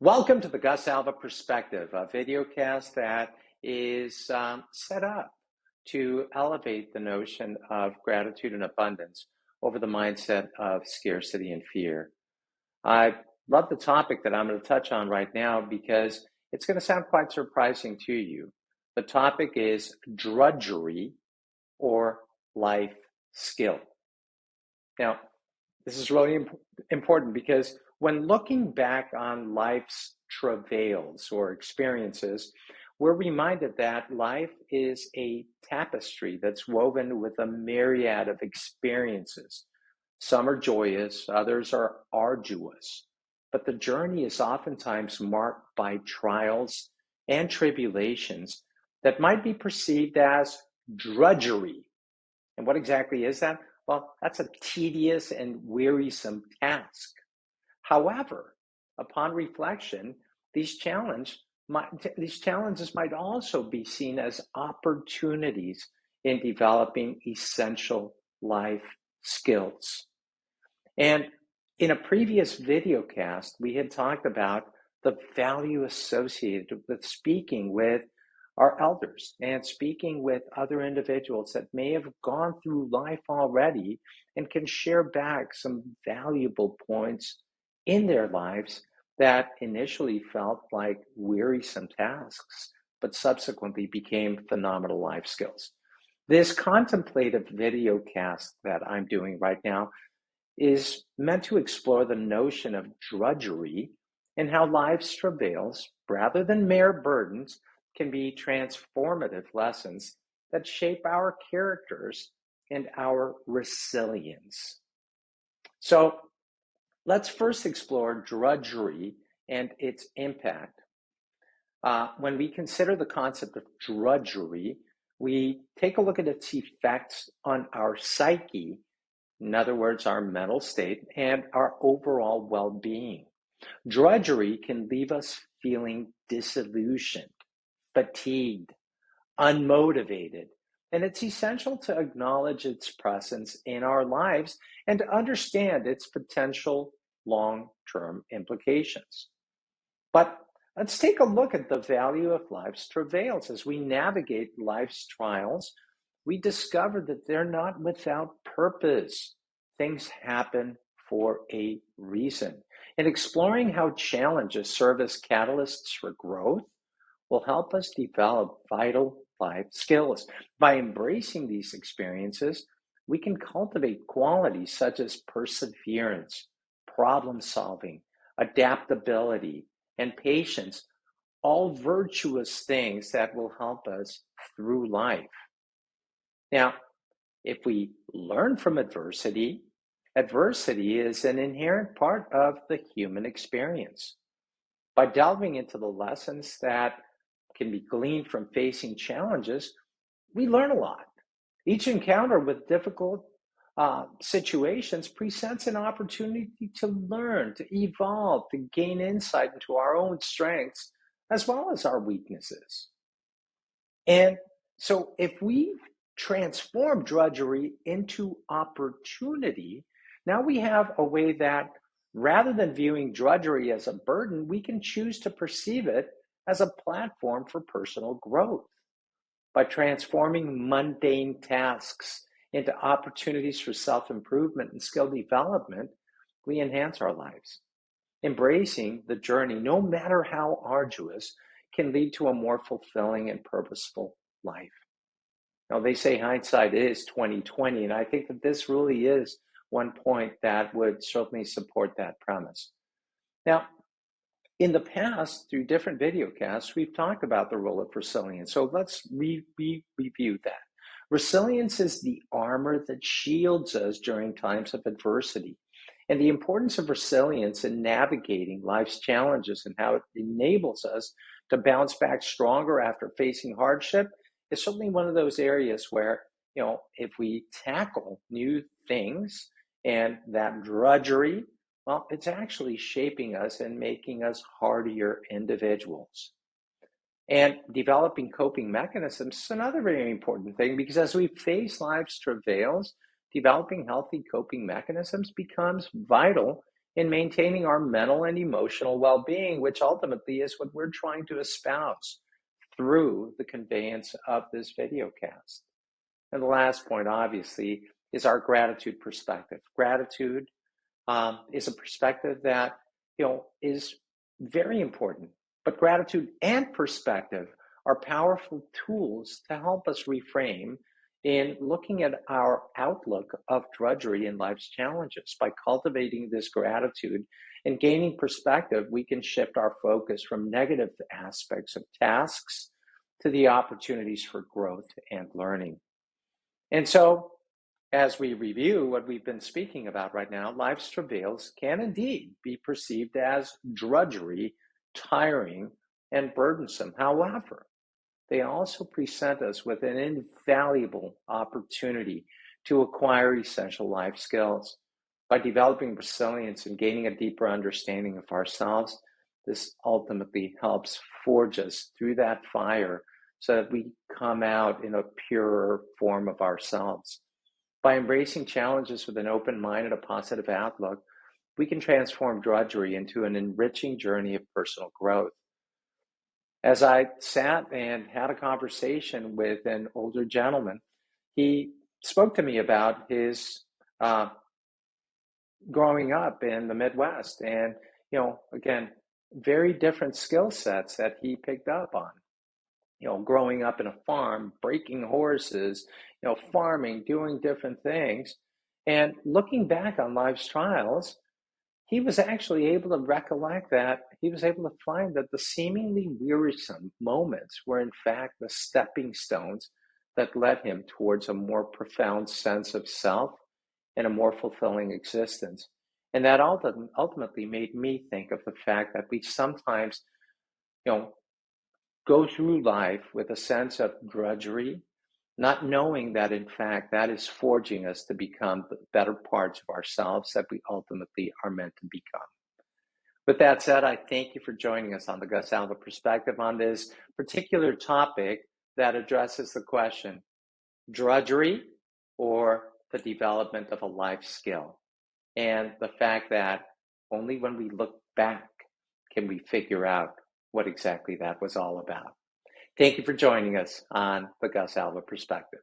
Welcome to the Gus Alva Perspective, a videocast that is set up to elevate the notion of gratitude and abundance over the mindset of scarcity and fear. I love the topic that I'm going to touch on right now because it's going to sound quite surprising to you. The topic is drudgery or life skill. Now, this is really important because when looking back on life's travails or experiences, we're reminded that life is a tapestry that's woven with a myriad of experiences. Some are joyous, others are arduous, but the journey is oftentimes marked by trials and tribulations that might be perceived as drudgery. And what exactly is that? Well, that's a tedious and wearisome task. However, upon reflection, these challenges might also be seen as opportunities in developing essential life skills. And in a previous video cast, we had talked about the value associated with speaking with our elders and speaking with other individuals that may have gone through life already and can share back some valuable points in their lives that initially felt like wearisome tasks, but subsequently became phenomenal life skills. This contemplative video cast that I'm doing right now is meant to explore the notion of drudgery and how life's travails, rather than mere burdens, can be transformative lessons that shape our characters and our resilience. So let's first explore drudgery and its impact. When we consider the concept of drudgery, we take a look at its effects on our psyche, in other words, our mental state, and our overall well-being. Drudgery can leave us feeling disillusioned, fatigued, unmotivated, and it's essential to acknowledge its presence in our lives and to understand its potential long-term implications. But let's take a look at the value of life's travails. As we navigate life's trials, we discover that they're not without purpose. Things happen for a reason. And exploring how challenges serve as catalysts for growth will help us develop vital life skills. By embracing these experiences, we can cultivate qualities such as perseverance, problem solving, adaptability, and patience, all virtuous things that will help us through life. Now, if we learn from adversity, adversity is an inherent part of the human experience. By delving into the lessons that can be gleaned from facing challenges, we learn a lot. Each encounter with difficult situations presents an opportunity to learn, to evolve, to gain insight into our own strengths as well as our weaknesses. And so if we transform drudgery into opportunity, now we have a way that rather than viewing drudgery as a burden, we can choose to perceive it as a platform for personal growth. By transforming mundane tasks into opportunities for self-improvement and skill development, we enhance our lives. Embracing the journey, no matter how arduous, can lead to a more fulfilling and purposeful life. Now, they say hindsight is 20/20, and I think that this really is one point that would certainly support that premise. Now, in the past, through different videocasts, we've talked about the role of resilience. So let's review that. Resilience is the armor that shields us during times of adversity. And the importance of resilience in navigating life's challenges and how it enables us to bounce back stronger after facing hardship is certainly one of those areas where, if we tackle new things and that drudgery, well, it's actually shaping us and making us hardier individuals. And developing coping mechanisms is another very important thing because as we face life's travails, developing healthy coping mechanisms becomes vital in maintaining our mental and emotional well-being, which ultimately is what we're trying to espouse through the conveyance of this video cast. And the last point, obviously, is our gratitude perspective. Gratitude is a perspective that is very important. But gratitude and perspective are powerful tools to help us reframe in looking at our outlook of drudgery and life's challenges. By cultivating this gratitude and gaining perspective, we can shift our focus from negative aspects of tasks to the opportunities for growth and learning. And so, as we review what we've been speaking about right now, life's travails can indeed be perceived as drudgery, tiring, and burdensome. However, they also present us with an invaluable opportunity to acquire essential life skills. By developing resilience and gaining a deeper understanding of ourselves, this ultimately helps forge us through that fire so that we come out in a purer form of ourselves. By embracing challenges with an open mind and a positive outlook, we can transform drudgery into an enriching journey of personal growth. As I sat and had a conversation with an older gentleman, he spoke to me about his growing up in the Midwest and, again, very different skill sets that he picked up on. Growing up in a farm, breaking horses, farming, doing different things. And looking back on life's trials, he was actually able to recollect that he was able to find that the seemingly wearisome moments were in fact the stepping stones that led him towards a more profound sense of self and a more fulfilling existence. And that ultimately made me think of the fact that we sometimes, you know, go through life with a sense of drudgery, not knowing that in fact that is forging us to become the better parts of ourselves that we ultimately are meant to become. With that said, I thank you for joining us on the Gus Alva Perspective on this particular topic that addresses the question, drudgery or the development of a life skill, and the fact that only when we look back can we figure out what exactly that was all about. Thank you for joining us on the Gus Alva Perspective.